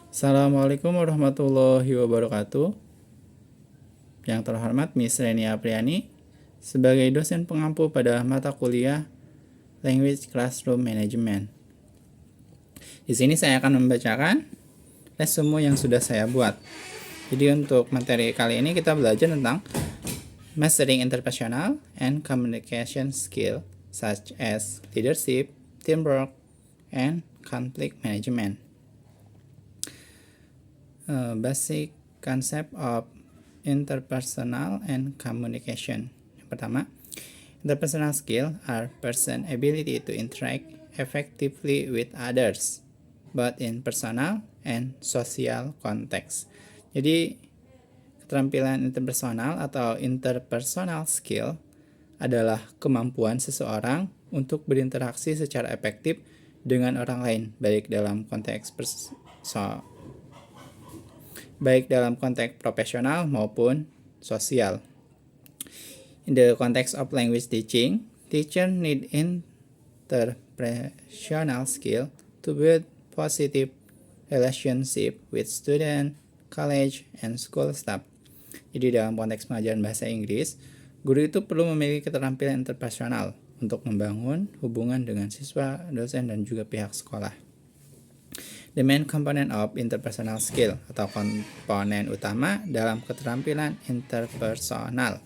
Assalamualaikum warahmatullahi wabarakatuh. Yang terhormat Miss Reni Apriani, sebagai dosen pengampu pada mata kuliah Language Classroom Management. Di sini saya akan membacakan resume yang sudah saya buat. Jadi untuk materi kali ini kita belajar tentang mastering interpersonal and communication skill such as leadership, teamwork, and conflict management. Basic concept of interpersonal and communication. Yang pertama, interpersonal skill are person ability to interact effectively with others, both in personal and social context. Jadi, keterampilan interpersonal atau interpersonal skill adalah kemampuan seseorang untuk berinteraksi secara efektif dengan orang lain, baik dalam konteks profesional maupun sosial. In the context of language teaching, teacher need interpersonal skill to build positive relationship with student, college, and school staff. Jadi dalam konteks pengajaran bahasa Inggris, guru itu perlu memiliki keterampilan interpersonal untuk membangun hubungan dengan siswa, dosen, dan juga pihak sekolah. The main component of interpersonal skill atau komponen utama dalam keterampilan interpersonal.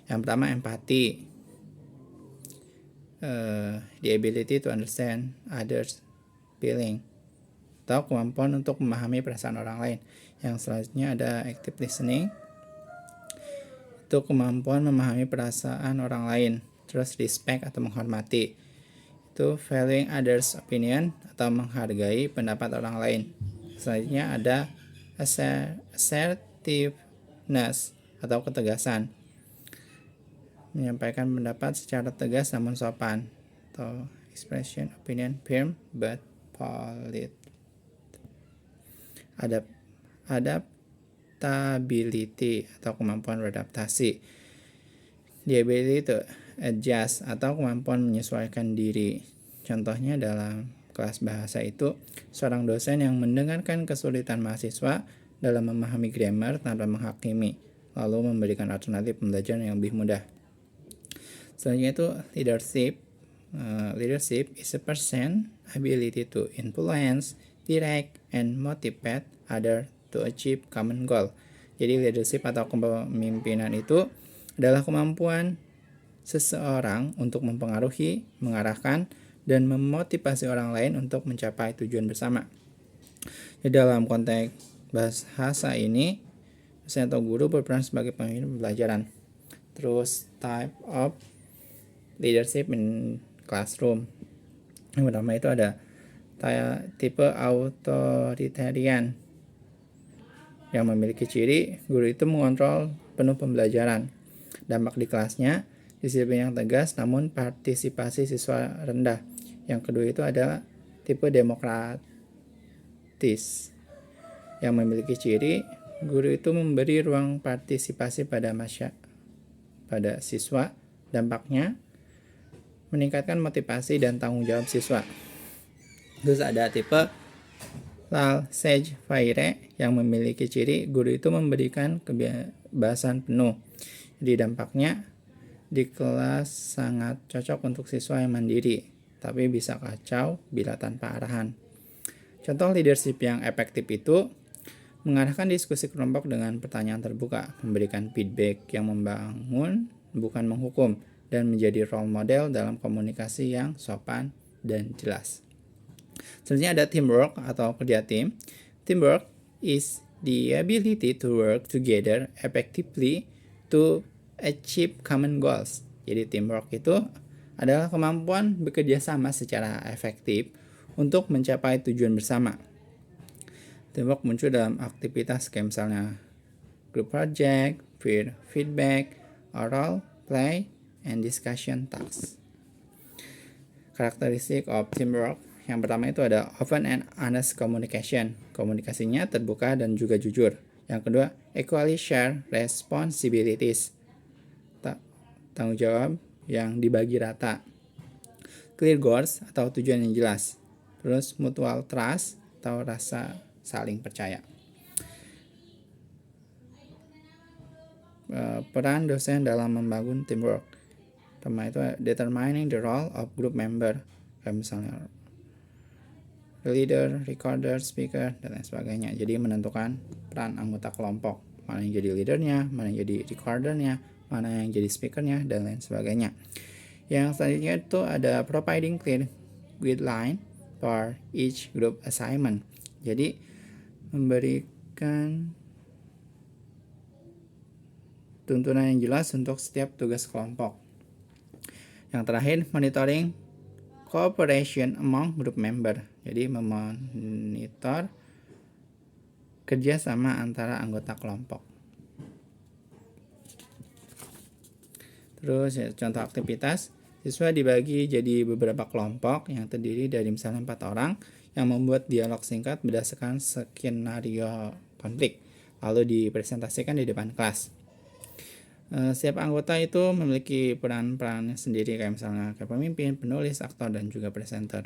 Yang pertama, empati. The ability to understand others' feeling atau kemampuan untuk memahami perasaan orang lain. Yang selanjutnya ada active listening. Itu kemampuan memahami perasaan orang lain. Terus respect atau menghormati. Itu valuing others' opinion atau menghargai pendapat orang lain. Selanjutnya ada assertiveness atau ketegasan. Menyampaikan pendapat secara tegas namun sopan. Atau expression opinion firm but polite. Adaptability atau kemampuan beradaptasi. The ability to adjust atau kemampuan menyesuaikan diri. Contohnya dalam kelas bahasa itu, seorang dosen yang mendengarkan kesulitan mahasiswa dalam memahami grammar tanpa menghakimi, lalu memberikan alternatif pembelajaran yang lebih mudah. Selanjutnya itu leadership. Leadership is a person ability to influence, direct, and motivate others to achieve common goal. Jadi leadership atau kepemimpinan itu adalah kemampuan seseorang untuk mempengaruhi, mengarahkan, dan memotivasi orang lain untuk mencapai tujuan bersama. Di dalam konteks bahasa ini, dosen atau guru berperan sebagai pemimpin pembelajaran. Terus type of leadership in classroom. Yang pertama itu ada tipe authoritarian yang memiliki ciri guru itu mengontrol penuh pembelajaran. Dampak di kelasnya, disiplin yang tegas namun partisipasi siswa rendah. Yang kedua itu adalah tipe demokratis yang memiliki ciri guru itu memberi ruang partisipasi pada siswa. Dampaknya meningkatkan motivasi dan tanggung jawab siswa. Terus ada tipe laissez-faire yang memiliki ciri guru itu memberikan kebebasan penuh. Jadi dampaknya di kelas sangat cocok untuk siswa yang mandiri, tapi bisa kacau bila tanpa arahan. Contoh leadership yang efektif itu mengarahkan diskusi kelompok dengan pertanyaan terbuka, memberikan feedback yang membangun, bukan menghukum, dan menjadi role model dalam komunikasi yang sopan dan jelas. Selanjutnya ada teamwork atau kerja tim. Teamwork is the ability to work together effectively to achieve common goals. Jadi teamwork itu adalah kemampuan bekerja sama secara efektif untuk mencapai tujuan bersama. Teamwork muncul dalam aktivitas kayak misalnya group project, peer feedback, oral play, and discussion tasks. Karakteristik of teamwork yang pertama itu ada open and honest communication. Komunikasinya terbuka dan juga jujur. Yang kedua, equally share responsibilities. Tanggung jawab yang dibagi rata. Clear goals atau tujuan yang jelas. Terus mutual trust atau rasa saling percaya. Peran dosen dalam membangun teamwork. Pertama itu determining the role of group member, kayak misalnya leader, recorder, speaker, dan lain sebagainya. Jadi menentukan peran anggota kelompok, mana yang jadi leadernya, mana yang jadi recordernya, mana yang jadi speakernya, dan lain sebagainya. Yang selanjutnya itu ada providing clear guideline for each group assignment. Jadi memberikan tuntunan yang jelas untuk setiap tugas kelompok. Yang terakhir, monitoring cooperation among group member. Jadi memonitor kerjasama antara anggota kelompok. Terus ya, contoh aktivitas, siswa dibagi jadi beberapa kelompok yang terdiri dari misalnya 4 orang yang membuat dialog singkat berdasarkan skenario konflik, lalu dipresentasikan di depan kelas. Setiap anggota itu memiliki peran-perannya sendiri, kayak misalnya kayak pemimpin, penulis, aktor, dan juga presenter.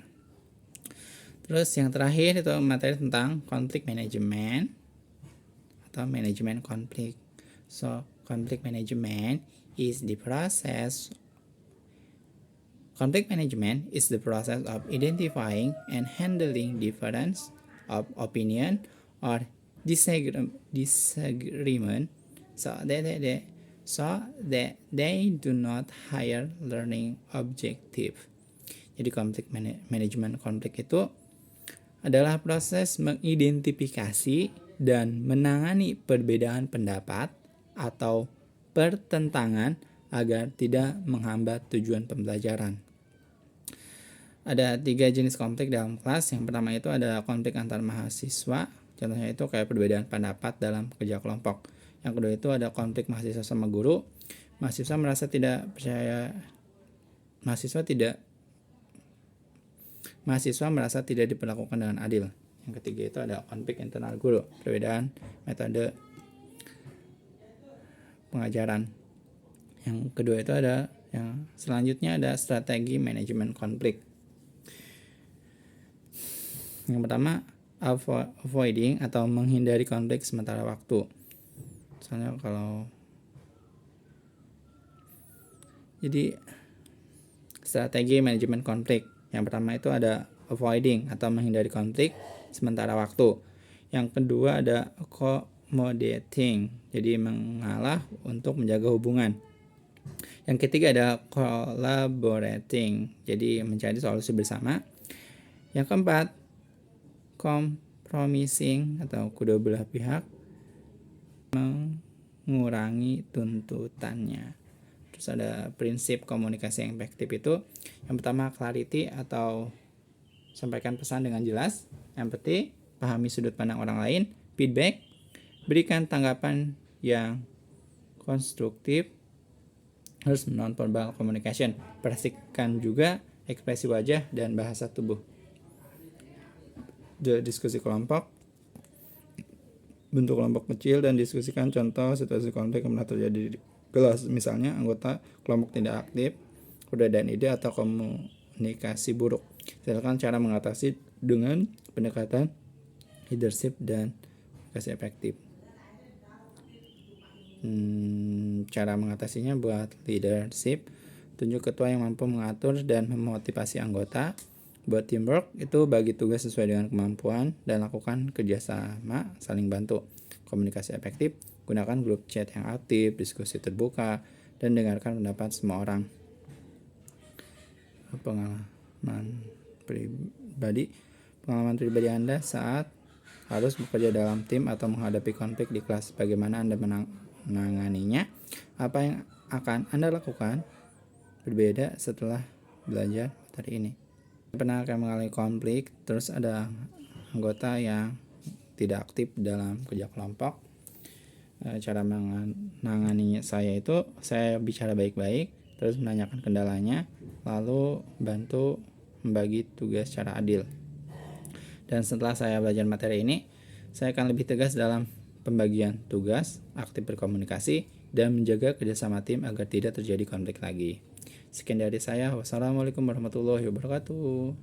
Terus yang terakhir itu materi tentang conflict management atau manajemen konflik. So, conflict management is the process of identifying and handling difference of opinion or disagreement so that they do not higher learning objective. Jadi konflik manajemen konflik itu adalah proses mengidentifikasi dan menangani perbedaan pendapat atau pertentangan agar tidak menghambat tujuan pembelajaran. Ada 3 jenis konflik dalam kelas. Yang pertama itu ada konflik antar mahasiswa. Contohnya itu kayak perbedaan pendapat dalam kerja kelompok. Yang kedua itu ada konflik mahasiswa sama guru. Mahasiswa merasa tidak percaya, mahasiswa merasa tidak diperlakukan dengan adil. Yang ketiga itu ada konflik internal guru, perbedaan metode pengajaran. Yang kedua itu ada yang selanjutnya ada strategi manajemen konflik. Yang pertama, avoiding atau menghindari konflik sementara waktu. Misalnya jadi strategi manajemen konflik. Yang pertama itu ada avoiding atau menghindari konflik sementara waktu. Yang kedua ada accommodating, jadi mengalah untuk menjaga hubungan. Yang ketiga ada collaborating, jadi mencari solusi bersama. Yang keempat, compromising atau kedua belah pihak mengurangi tuntutannya. Terus ada prinsip komunikasi yang efektif itu yang pertama clarity atau sampaikan pesan dengan jelas. Empathy, pahami sudut pandang orang lain. Feedback, berikan tanggapan yang konstruktif. Harus non-verbal communication, perhatikan juga ekspresi wajah dan bahasa tubuh. Diskusi kelompok, bentuk kelompok kecil dan diskusikan contoh situasi konflik yang pernah terjadi di kelas. Misalnya anggota kelompok tidak aktif, perbedaan ide atau komunikasi buruk. Silakan cara mengatasi dengan pendekatan leadership dan komunikasi efektif. Cara mengatasinya buat leadership, tunjuk ketua yang mampu mengatur dan memotivasi anggota. Buat teamwork itu bagi tugas sesuai dengan kemampuan dan lakukan kerjasama saling bantu. Komunikasi efektif, gunakan grup chat yang aktif, diskusi terbuka, dan dengarkan pendapat semua orang. Pengalaman pribadi Anda saat harus bekerja dalam tim atau menghadapi konflik di kelas. Bagaimana Anda menanganinya? Apa yang akan Anda lakukan berbeda setelah belajar materi ini? Pernah akan mengalami konflik, terus ada anggota yang tidak aktif dalam kerja kelompok. Cara menanganinya saya bicara baik-baik, terus menanyakan kendalanya, lalu bantu membagi tugas secara adil. Dan setelah saya belajar materi ini, saya akan lebih tegas dalam pembagian tugas, aktif berkomunikasi, dan menjaga kerjasama tim agar tidak terjadi konflik lagi. Sekian dari saya. Wassalamualaikum warahmatullahi wabarakatuh.